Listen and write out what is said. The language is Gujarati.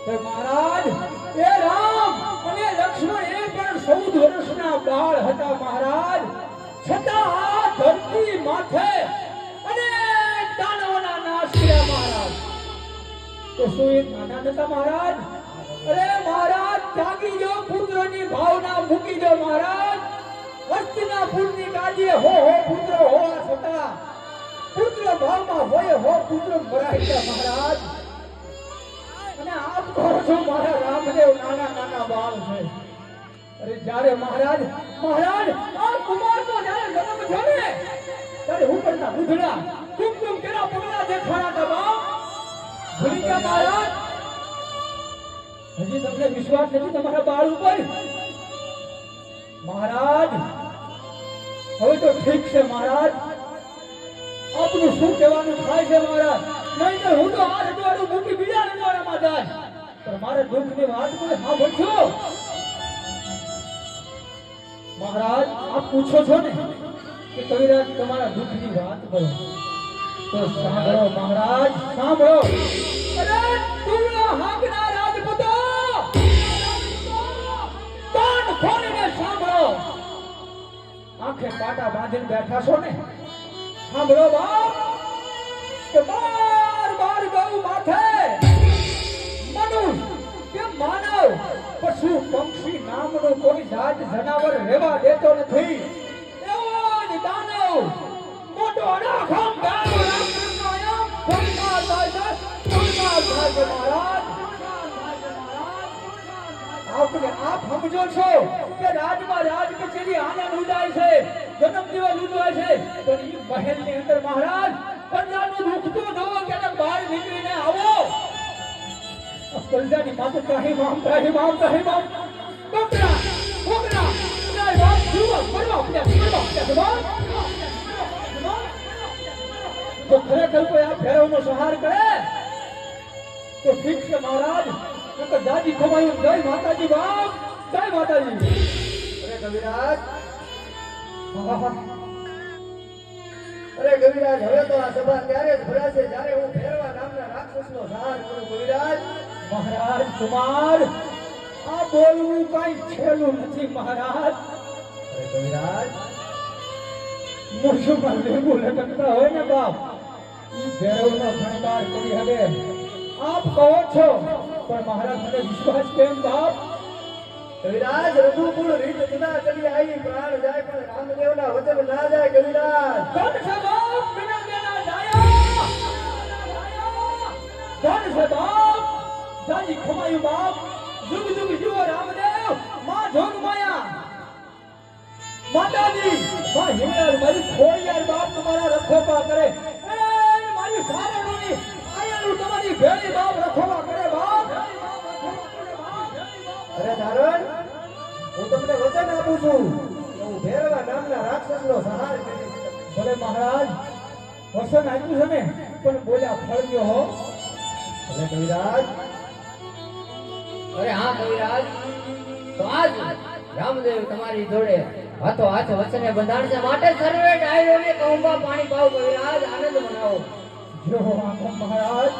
મહારાજ એ રામ અને લક્ષ્મણ એ પણ 14 વર્ષના બાળ હતા મહારાજ, છતાં આ ધરતી માથે અને દાનવોના નાશ કર્યા મહારાજ. તો શું એ નાના નતા મહારાજ? અરે મહારાજ ત્યાગી જો પુત્રની ભાવના મૂકી દો મહારાજ. હસ્તિનાપુરની ગાદીએ હો પુત્ર હોવા છતાં પુત્ર ભાવમાં હોય હો પુત્ર મરાઈ ગયા મહારાજ. અને આપ કહો છો મારા રામદેવ નાના નાના બાળ છે. અરે જ્યારે મહારાજ આ કુમારનો જ્યારે જન્મ થયો ને ત્યારે ઉપરના બુધડા કુમકુમ કેરા પગલા દેખાણા હતા બાપ. ભૂલી ગયા મહારાજ? હજી તમને વિશ્વાસ નથી તમારા બાળ ઉપર? મહારાજ હવે તો ઠીક છે મહારાજ, આપનું શું કહેવાનું થાય છે મહારાજ? નહીં તો હું તો આ રજવાડું મૂકી બીજા રજવાડામાં જાય. પણ મારે દુઃખની વાત કોઈ સાંભળશો મહારાજ? આપ પૂછો છો ને કે કવિરાજ તમારા દુઃખની વાત કરો તો સાંભળો મહારાજ, સાંભળો. અરે તુમના હાકના રાજપૂતો કાન ખોલીને સાંભળો. આંખે પાટા બાંધીને બેઠા છો ને, સાંભળો બાપ કે બાર ગૌ માથે મનુષ્ય કે માનવ પશુ પક્ષી નામનું કોઈ જાત જનાવર રહેવા દેતો નથી. એવો જ દાનવ મોટો અડાખમ ગાવ રામકૃષ્ણ આમ ફૂલમાં થાય છે મહારાજ. આપને આપ સમજો છો કે રાજમાં રાજ કચેરી આનંદ ઉડાય છે, જન્મ દિવસ ઉજવાય છે, પણ એ મહેલની અંદર મહારાજ પ્રજાનું દુઃખ તો જોવો કે બહાર નીકળીને આવો. પ્રજાની માથે ત્રાહિમામ બકરા છોકરા નાય બાપ જીવો મરવા પડ્યા. તો ખરેખર કોઈ આ ફેરવનો સહાર કરે તો ઠીક છે મહારાજ. તો દાદી ખમાયું જય માતાજી બાપ, જય માતાજી. અરે કવિરાજ, અરે કવિરાજ, હવે તો આ સભા ત્યારે જ ભરાશે જ્યારે હું ફેરવા નામના રાક્ષસનો સહાર કરું. કવિરાજ મહારાજ કુમાર આ બોલવું કઈ છેલું નથી મહારાજ. અરે કવિરાજ, મોઢુમાં લીંબુ લટકતા હોય ને બાપ, ઈ ભેરવનો શણગાર કરી હવે આપ કહો છો, પણ મહારાજ મને વિશ્વાસ કેમ બાપ? કવિરાજ, રઘુકુળ રીત જુદા ચલી આવી, પ્રાણ જાય પણ રામદેવના વચન ના જાય. કવિરાજ ધન છે બાપ બિના દેના જાયા, ધન છે બાપ જાજી ખમાયું બાપ. જુગ જુગ જીવો રામદેવ, માં જોગ માયા માતાજી, માં હિંગળાજ મારી ખોડિયાર બાપ તમારા રખોપા કરે. એ મારી સારણોની આયાનું તમારી ભેળી બાપ રખોપા કરે બાપ. અરે ધારણ, હું તમને વચન આપું છું કે હું ભેરવા નામના રાક્ષસનો સહાર કરીશ. ભલે મહારાજ વસન આપ્યું છે ને, પણ બોલ્યા ફળ્યો હો. અરે કવિરાજ, અરે હા કવિરાજ, તો આજ રામદેવ તમારી જોડે હાથો હાથ વચને બંધાણ છે, માટે સર્વે ડાયરોને કહુંબા પાણી પાવ. કવિરાજ આનંદ મનાવો. જો મહારાજ